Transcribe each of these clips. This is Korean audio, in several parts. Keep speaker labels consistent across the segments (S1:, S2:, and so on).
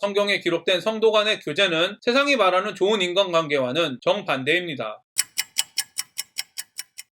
S1: 성경에 기록된 성도 간의 교제는 세상이 말하는 좋은 인간관계와는 정반대입니다.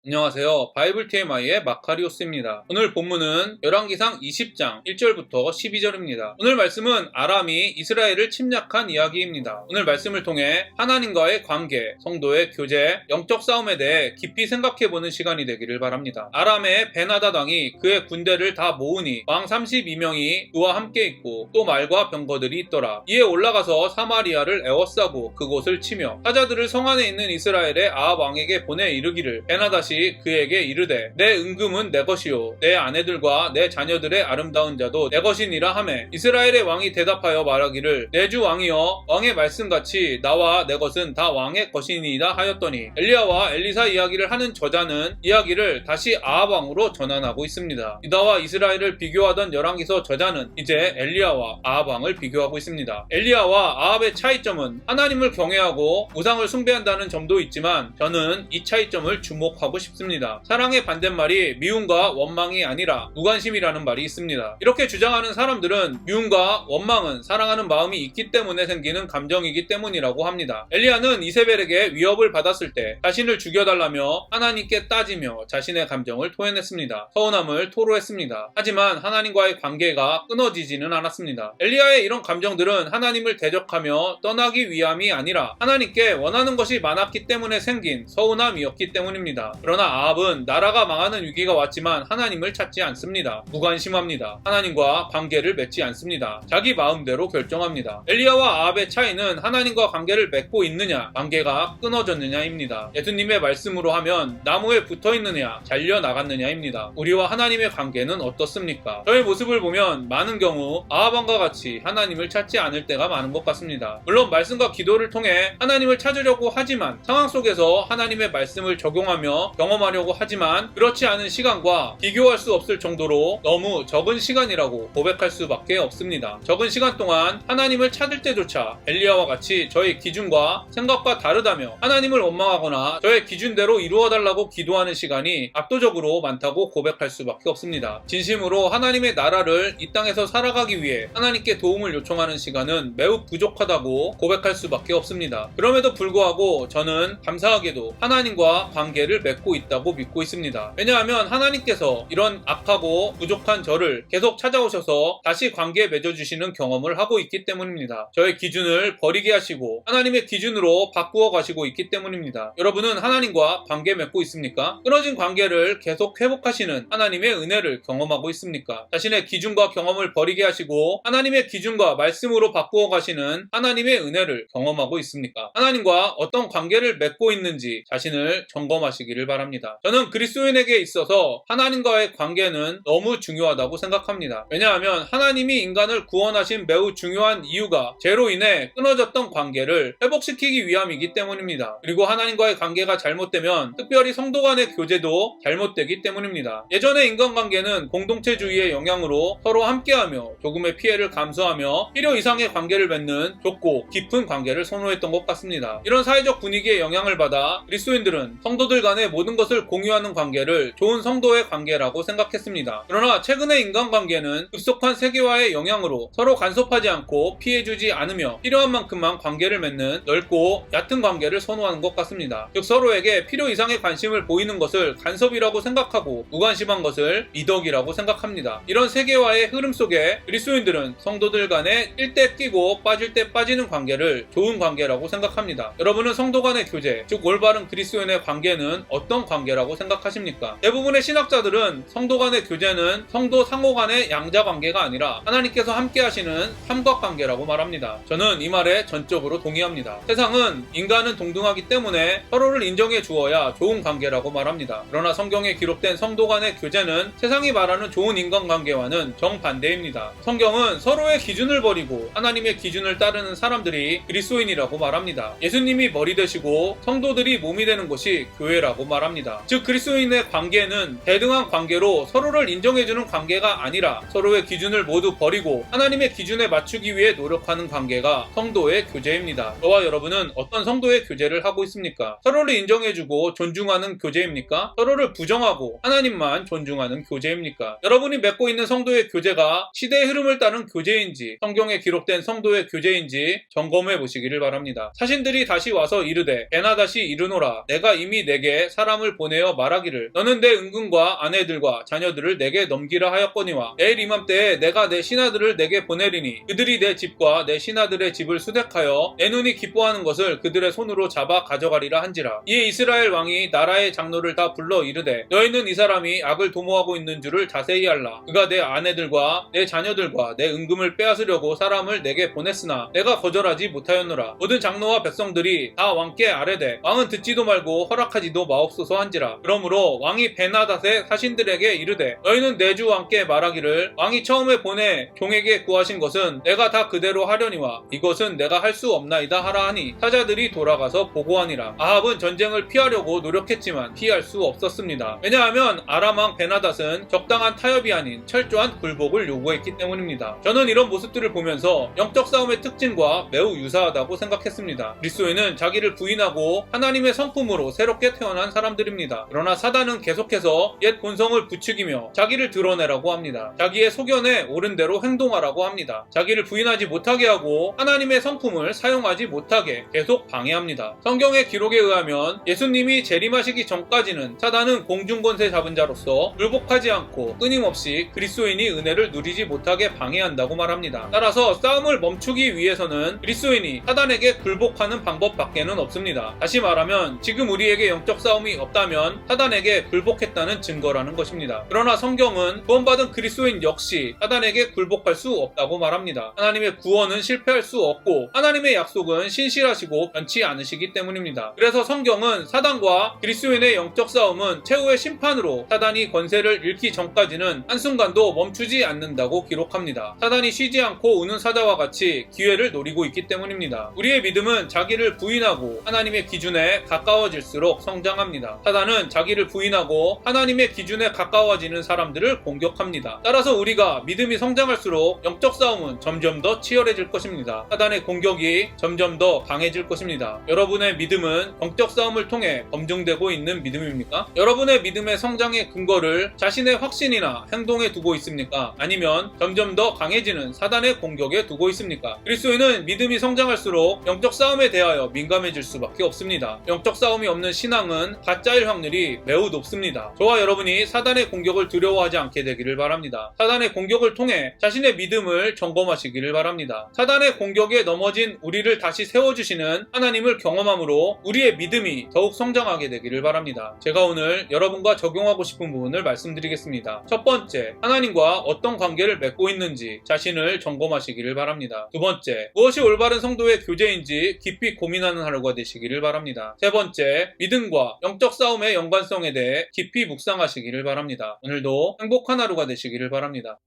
S1: 안녕하세요. 바이블 TMI의 마카리오스입니다. 오늘 본문은 열왕기상 20장 1절부터 12절입니다. 오늘 말씀은 아람이 이스라엘을 침략한 이야기입니다. 오늘 말씀을 통해 하나님과의 관계, 성도의 교제, 영적 싸움에 대해 깊이 생각해보는 시간이 되기를 바랍니다. 아람의 베나닷 왕이 그의 군대를 다 모으니 왕 32명이 그와 함께 있고 또 말과 병거들이 있더라. 이에 올라가서 사마리아를 에워싸고 그곳을 치며 사자들을 성 안에 있는 이스라엘의 아합 왕에게 보내 이르기를 베나닷이 그에게 이르되 내 은금은 내 것이요 내 아내들과 내 자녀들의 아름다운 자도 내 것이니라 하매 이스라엘의 왕이 대답하여 말하기를 내 주 왕이여 왕의 말씀같이 나와 내 것은 다 왕의 것이니이다 하였더니 엘리야와 엘리사 이야기를 하는 저자는 이야기를 다시 아합 왕으로 전환하고 있습니다. 유다와 이스라엘을 비교하던 열왕기서 저자는 이제 엘리야와 아합 왕을 비교하고 있습니다. 엘리야와 아합의 차이점은 하나님을 경외하고 우상을 숭배한다는 점도 있지만 저는 이 차이점을 주목하고 싶습니다. 사랑의 반대말이 미움과 원망이 아니라 무관심이라는 말이 있습니다. 이렇게 주장하는 사람들은 미움과 원망은 사랑하는 마음이 있기 때문에 생기는 감정이기 때문이라고 합니다. 엘리야는 이세벨에게 위협을 받았을 때 자신을 죽여달라며 하나님께 따지며 자신의 감정을 토해냈습니다. 서운함을 토로했습니다. 하지만 하나님과의 관계가 끊어지지는 않았습니다. 엘리야의 이런 감정들은 하나님을 대적하며 떠나기 위함이 아니라 하나님께 원하는 것이 많았기 때문에 생긴 서운함이었기 때문입니다. 그러나 아합은 나라가 망하는 위기가 왔지만 하나님을 찾지 않습니다. 무관심합니다. 하나님과 관계를 맺지 않습니다. 자기 마음대로 결정합니다. 엘리야와 아합의 차이는 하나님과 관계를 맺고 있느냐, 관계가 끊어졌느냐입니다. 예수님의 말씀으로 하면 나무에 붙어있느냐, 잘려나갔느냐입니다. 우리와 하나님의 관계는 어떻습니까? 저의 모습을 보면 많은 경우 아합 왕과 같이 하나님을 찾지 않을 때가 많은 것 같습니다. 물론 말씀과 기도를 통해 하나님을 찾으려고 하지만 상황 속에서 하나님의 말씀을 적용하며 경험하려고 하지만 그렇지 않은 시간과 비교할 수 없을 정도로 너무 적은 시간이라고 고백할 수밖에 없습니다. 적은 시간 동안 하나님을 찾을 때조차 엘리야와 같이 저의 기준과 생각과 다르다며 하나님을 원망하거나 저의 기준대로 이루어달라고 기도하는 시간이 압도적으로 많다고 고백할 수밖에 없습니다. 진심으로 하나님의 나라를 이 땅에서 살아가기 위해 하나님께 도움을 요청하는 시간은 매우 부족하다고 고백할 수밖에 없습니다. 그럼에도 불구하고 저는 감사하게도 하나님과 관계를 맺고 있다고 믿고 있습니다. 왜냐하면 하나님께서 이런 악하고 부족한 저를 계속 찾아오셔서 다시 관계에 맺어주시는 경험을 하고 있기 때문입니다. 저의 기준을 버리게 하시고 하나님의 기준으로 바꾸어 가시고 있기 때문입니다. 여러분은 하나님과 관계 맺고 있습니까? 끊어진 관계를 계속 회복하시는 하나님의 은혜를 경험하고 있습니까? 자신의 기준과 경험을 버리게 하시고 하나님의 기준과 말씀으로 바꾸어 가시는 하나님의 은혜를 경험하고 있습니까? 하나님과 어떤 관계를 맺고 있는지 자신을 점검하시기를 바랍니다. 저는 그리스도인에게 있어서 하나님과의 관계는 너무 중요하다고 생각합니다. 왜냐하면 하나님이 인간을 구원하신 매우 중요한 이유가 죄로 인해 끊어졌던 관계를 회복시키기 위함이기 때문입니다. 그리고 하나님과의 관계가 잘못되면 특별히 성도 간의 교제도 잘못되기 때문입니다. 예전의 인간관계는 공동체주의의 영향으로 서로 함께하며 조금의 피해를 감수하며 필요 이상의 관계를 맺는 좁고 깊은 관계를 선호했던 것 같습니다. 이런 사회적 분위기에 영향을 받아 그리스도인들은 성도들 간의 모든 것을 공유하는 관계를 좋은 성도의 관계라고 생각했습니다. 그러나 최근의 인간관계는 급속한 세계화의 영향으로 서로 간섭하지 않고 피해주지 않으며 필요한 만큼만 관계를 맺는 넓고 얕은 관계를 선호하는 것 같습니다. 즉 서로에게 필요 이상의 관심을 보이는 것을 간섭이라고 생각하고 무관심한 것을 미덕이라고 생각합니다. 이런 세계화의 흐름 속에 그리스도인들은 성도들 간에 낄 때 끼고 빠질 때 빠지는 관계를 좋은 관계라고 생각합니다. 여러분은 성도 간의 교제, 즉 올바른 그리스도인의 관계는 어떤 관계라고 생각하십니까? 대부분의 신학자들은 성도 간의 교제는 성도 상호 간의 양자 관계가 아니라 하나님께서 함께 하시는 삼각관계라고 말합니다. 저는 이 말에 전적으로 동의합니다. 세상은 인간은 동등하기 때문에 서로를 인정해 주어야 좋은 관계라고 말합니다. 그러나 성경에 기록된 성도 간의 교제는 세상이 말하는 좋은 인간관계와는 정반대입니다. 성경은 서로의 기준을 버리고 하나님의 기준을 따르는 사람들이 그리스도인이라고 말합니다. 예수님이 머리 되시고 성도들이 몸이 되는 곳이 교회라고 말합니다. 말합니다. 즉 그리스도인의 관계는 대등한 관계로 서로를 인정해주는 관계가 아니라 서로의 기준을 모두 버리고 하나님의 기준에 맞추기 위해 노력하는 관계가 성도의 교제입니다. 저와 여러분은 어떤 성도의 교제를 하고 있습니까? 서로를 인정해주고 존중하는 교제입니까? 서로를 부정하고 하나님만 존중하는 교제입니까? 여러분이 맺고 있는 성도의 교제가 시대의 흐름을 따른 교제인지 성경에 기록된 성도의 교제인지 점검해 보시기를 바랍니다. 사신들이 다시 와서 이르되 베나다시 이르노라 내가 이미 내게 사람을 보내어 말하기를 너는 내 은근과 아내들과 자녀들을 내게 넘기라 하였거니와 내일 이맘때에 내가 내 신하들을 내게 보내리니 그들이 내 집과 내 신하들의 집을 수색하여 내 눈이 기뻐하는 것을 그들의 손으로 잡아 가져가리라 한지라. 이에 이스라엘 왕이 나라의 장로를 다 불러 이르되 너희는 이 사람이 악을 도모하고 있는 줄을 자세히 알라. 그가 내 아내들과 내 자녀들과 내 은금을 빼앗으려고 사람을 내게 보냈으나 내가 거절하지 못하였노라. 모든 장로와 백성들이 다 왕께 아뢰되 왕은 듣지도 말고 허락하지도 마옵소서 한지라. 그러므로 왕이 베나닷의 사신들에게 이르되 너희는 내 주 왕께 말하기를 왕이 처음에 보내 종에게 구하신 것은 내가 다 그대로 하려니와 이것은 내가 할 수 없나이다 하라 하니 사자들이 돌아가서 보고하니라. 아합은 전쟁을 피하려고 노력했지만 피할 수 없었습니다. 왜냐하면 아람 왕 베나닷은 적당한 타협이 아닌 철저한 굴복을 요구했기 때문입니다. 저는 이런 모습들을 보면서 영적 싸움의 특징과 매우 유사하다고 생각했습니다. 그리스도인은 자기를 부인하고 하나님의 성품으로 새롭게 태어난 사람들입니다. 그러나 사단은 계속해서 옛 본성을 부추기며 자기를 드러내라고 합니다. 자기의 소견에 옳은 대로 행동하라고 합니다. 자기를 부인하지 못하게 하고 하나님의 성품을 사용하지 못하게 계속 방해합니다. 성경의 기록에 의하면 예수님이 재림하시기 전까지는 사단은 공중권세 잡은 자로서 굴복하지 않고 끊임없이 그리스도인이 은혜를 누리지 못하게 방해한다고 말합니다. 따라서 싸움을 멈추기 위해서는 그리스도인이 사단에게 굴복하는 방법밖에는 없습니다. 다시 말하면 지금 우리에게 영적 싸움이 없다면 사단에게 굴복했다는 증거라는 것입니다. 그러나 성경은 구원받은 그리스도인 역시 사단에게 굴복할 수 없다고 말합니다. 하나님의 구원은 실패할 수 없고 하나님의 약속은 신실하시고 변치 않으시기 때문입니다. 그래서 성경은 사단과 그리스도인의 영적 싸움은 최후의 심판으로 사단이 권세를 잃기 전까지는 한순간도 멈추지 않는다고 기록합니다. 사단이 쉬지 않고 우는 사자와 같이 기회를 노리고 있기 때문입니다. 우리의 믿음은 자기를 부인하고 하나님의 기준에 가까워질수록 성장합니다. 사단은 자기를 부인하고 하나님의 기준에 가까워지는 사람들을 공격합니다. 따라서 우리가 믿음이 성장할수록 영적 싸움은 점점 더 치열해질 것입니다. 사단의 공격이 점점 더 강해질 것입니다. 여러분의 믿음은 영적 싸움을 통해 검증되고 있는 믿음입니까? 여러분의 믿음의 성장의 근거를 자신의 확신이나 행동에 두고 있습니까? 아니면 점점 더 강해지는 사단의 공격에 두고 있습니까? 그리스도인은 믿음이 성장할수록 영적 싸움에 대하여 민감해질 수밖에 없습니다. 영적 싸움이 없는 신앙은 가짜일 확률이 매우 높습니다. 저와 여러분이 사단의 공격을 두려워하지 않게 되기를 바랍니다. 사단의 공격을 통해 자신의 믿음을 점검하시기를 바랍니다. 사단의 공격에 넘어진 우리를 다시 세워주시는 하나님을 경험함으로 우리의 믿음이 더욱 성장하게 되기를 바랍니다. 제가 오늘 여러분과 적용하고 싶은 부분을 말씀드리겠습니다. 첫 번째, 하나님과 어떤 관계를 맺고 있는지 자신을 점검하시기를 바랍니다. 두 번째, 무엇이 올바른 성도의 교제인지 깊이 고민하는 하루가 되시기를 바랍니다. 세 번째, 믿음과 영적 싸움의 연관성에 대해 깊이 묵상하시기를 바랍니다. 오늘도 행복한 하루가 되시기를 바랍니다.